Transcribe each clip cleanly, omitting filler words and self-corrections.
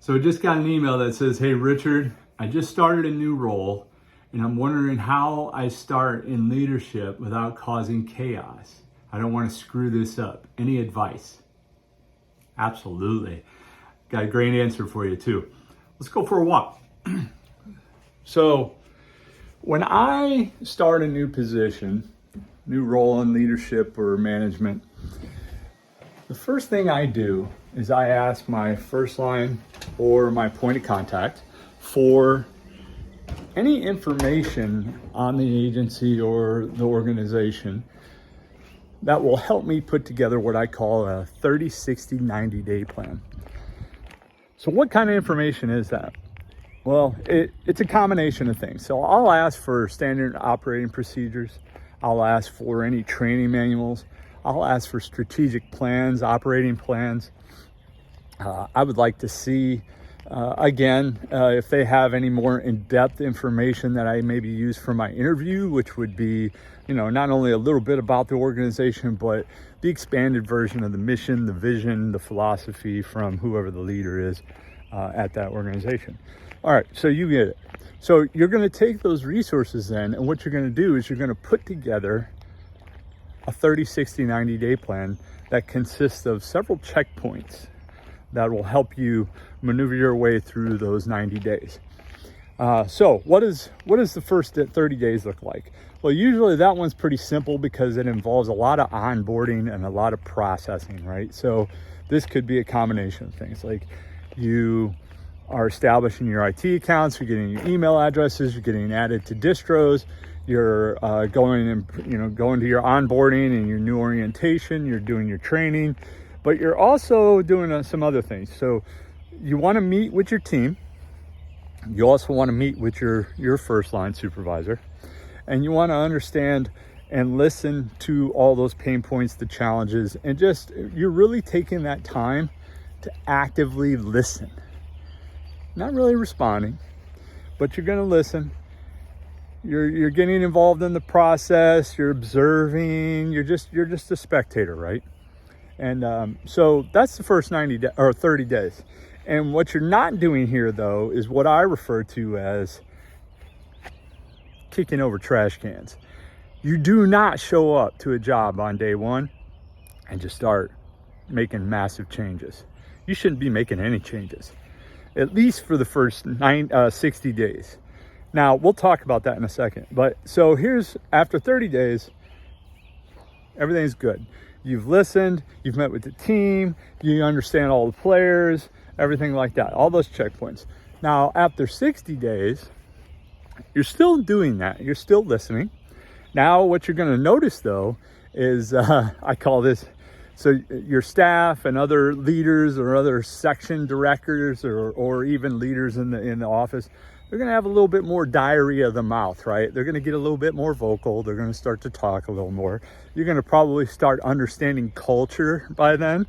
So I just got an email that says, hey, Richard, I just started a new role and I'm wondering how I start in leadership without causing chaos. I don't want to screw this up. Any advice? Absolutely. Got a great answer for you too. Let's go for a walk. So when I start a new position, new role in leadership or management, the first thing I do is I ask my first line or my point of contact for any information on the agency or the organization that will help me put together what I call a 30, 60, 90-day plan. So what kind of information is that? Well, it's a combination of things. So I'll ask for standard operating procedures. I'll ask for any training manuals. I'll ask for strategic plans, operating plans. I would like to see, if they have any more in-depth information that I maybe use for my interview, which would be, not only a little bit about the organization, but the expanded version of the mission, the vision, the philosophy from whoever the leader is at that organization. All right, so you get it. So you're going to take those resources then, and what you're going to do is you're going to put together a 30, 60, 90-day plan that consists of several checkpoints that will help you maneuver your way through those 90 days. So what does the first 30 days look like? Well, usually that one's pretty simple because it involves a lot of onboarding and a lot of processing, right? So this could be a combination of things like you are establishing your IT accounts, you're getting your email addresses, you're getting added to distros, you're going to your onboarding and your new orientation, you're doing your training, but you're also doing some other things. So you want to meet with your team. You also want to meet with your first line supervisor, and you want to understand and listen to all those pain points, the challenges, and you're really taking that time to actively listen. Not really responding, but you're going to listen. You're getting involved in the process. You're observing. You're just a spectator, right? And so that's the first 30 days. And what you're not doing here, though, is what I refer to as kicking over trash cans. You do not show up to a job on day one and just start making massive changes. You shouldn't be making any changes, at least for the first 60 days. Now, we'll talk about that in a second. But so after 30 days, everything's good. You've listened, you've met with the team, you understand all the players, everything like that, all those checkpoints. Now, after 60 days, you're still doing that. You're still listening. Now, what you're going to notice, though, is I call this, so your staff and other leaders or other section directors or even leaders in the office, they're going to have a little bit more diarrhea of the mouth, right? They're going to get a little bit more vocal. They're going to start to talk a little more. You're going to probably start understanding culture by then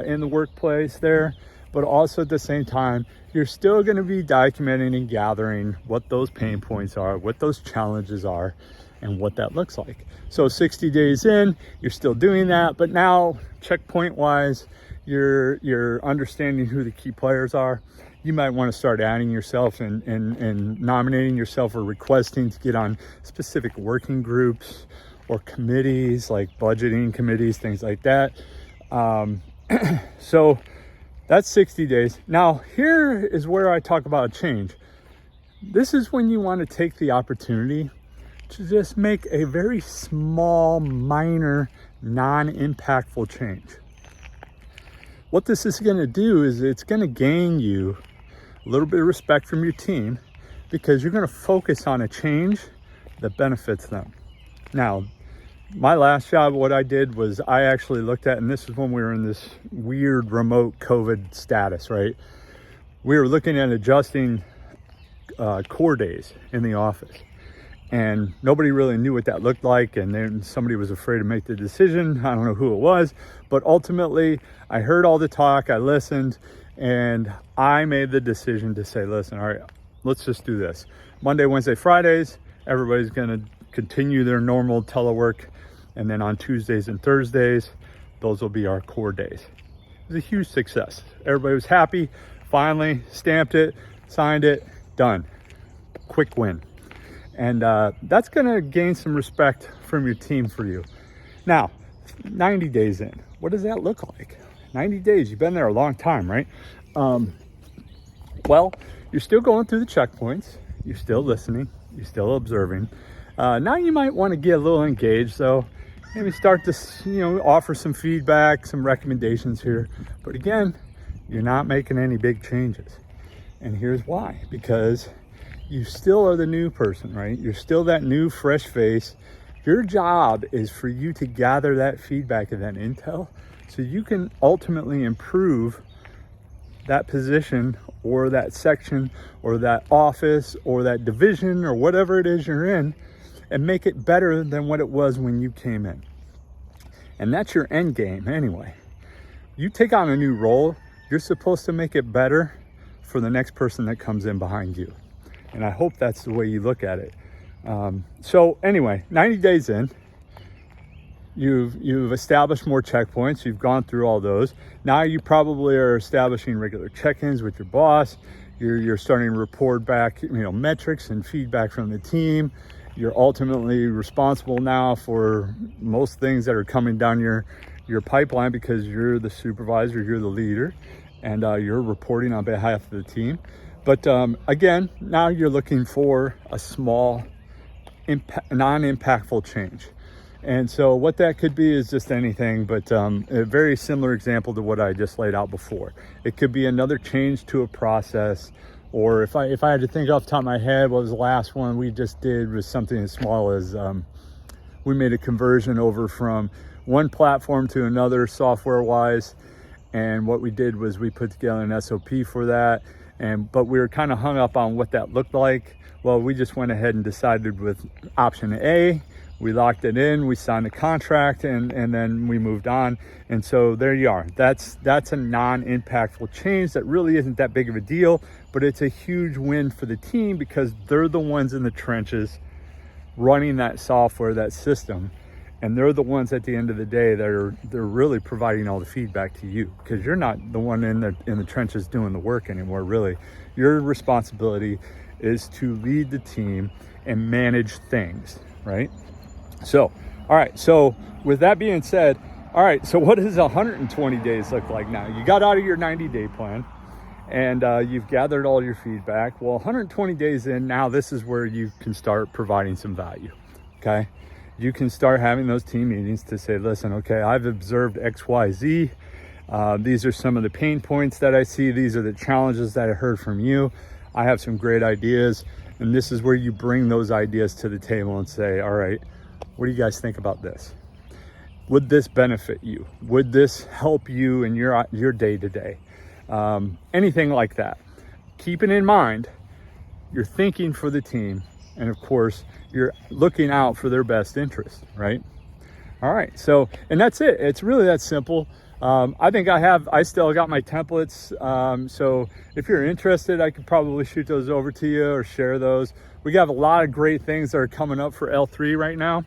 in the workplace there. But also at the same time, you're still going to be documenting and gathering what those pain points are, what those challenges are, and what that looks like. So 60 days in, you're still doing that, but now checkpoint wise, you're understanding who the key players are. You might want to start adding yourself and nominating yourself or requesting to get on specific working groups or committees like budgeting committees, things like that. So that's 60 days. Now, here is where I talk about a change. This is when you want to take the opportunity to just make a very small, minor, non-impactful change. What this is going to do is it's going to gain you a little bit of respect from your team because you're going to focus on a change that benefits them. Now, my last job, what I did was I actually looked at, and this is when we were in this weird remote COVID status, right? We were looking at adjusting core days in the office. And nobody really knew what that looked like. And then somebody was afraid to make the decision. I don't know who it was. But ultimately, I heard all the talk. I listened. And I made the decision to say, listen, all right, let's just do this. Monday, Wednesday, Fridays, everybody's going to continue their normal telework. And then on Tuesdays and Thursdays, those will be our core days. It was a huge success. Everybody was happy. finally stamped it, signed it, done. Quick win. And that's gonna gain some respect from your team for you. Now, 90 days in, what does that look like? 90 days, you've been there a long time, right? Well, you're still going through the checkpoints, you're still listening, you're still observing. Now you might want to get a little engaged, so maybe start to, offer some feedback, some recommendations here. But again, you're not making any big changes. And here's why: because you still are the new person, right? You're still that new, fresh face. Your job is for you to gather that feedback and that intel so you can ultimately improve that position or that section or that office or that division or whatever it is you're in, and make it better than what it was when you came in. And that's your end game anyway. You take on a new role, you're supposed to make it better for the next person that comes in behind you. And I hope that's the way you look at it. So anyway, 90 days in, you've established more checkpoints. You've gone through all those. Now you probably are establishing regular check-ins with your boss. You're starting to report back, metrics and feedback from the team. You're ultimately responsible now for most things that are coming down your pipeline because you're the supervisor, you're the leader, and you're reporting on behalf of the team. But again, now you're looking for a small, non-impactful change. And so what that could be is just anything, but a very similar example to what I just laid out before. It could be another change to a process, or if I had to think off the top of my head, what was the last one we just did was something as small as we made a conversion over from one platform to another software-wise. And what we did was we put together an SOP for that. But we were kind of hung up on what that looked like. Well, we just went ahead and decided with option A. We locked it in, we signed a contract, and then we moved on. And so there you are. That's a non-impactful change that really isn't that big of a deal, but it's a huge win for the team because they're the ones in the trenches running that software, that system. And they're the ones at the end of the day that they're really providing all the feedback to you, because you're not the one in the trenches doing the work anymore, really. Your responsibility is to lead the team and manage things, right? So, all right, so with that being said, all right, so what does 120 days look like now? You got out of your 90-day plan and you've gathered all your feedback. Well, 120 days in, now this is where you can start providing some value, okay? You can start having those team meetings to say, listen, okay, I've observed X, Y, Z. These are some of the pain points that I see. These are the challenges that I heard from you. I have some great ideas. And this is where you bring those ideas to the table and say, all right, what do you guys think about this? Would this benefit you? Would this help you in your day-to-day? Anything like that. Keeping in mind, you're thinking for the team, and of course, you're looking out for their best interest, right? All right, so, and that's it. It's really that simple. I think I still got my templates. So if you're interested, I could probably shoot those over to you or share those. We got a lot of great things that are coming up for L3 right now.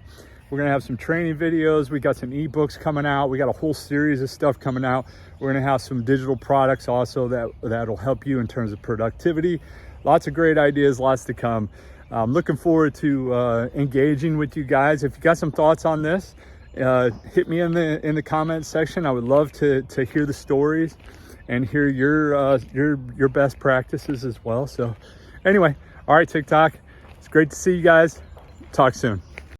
We're gonna have some training videos. We got some eBooks coming out. We got a whole series of stuff coming out. We're gonna have some digital products also that'll help you in terms of productivity. Lots of great ideas, lots to come. I'm looking forward to engaging with you guys. If you got some thoughts on this, hit me in the comments section. I would love to hear the stories and hear your best practices as well. So anyway, all right, TikTok, it's great to see you guys. Talk soon.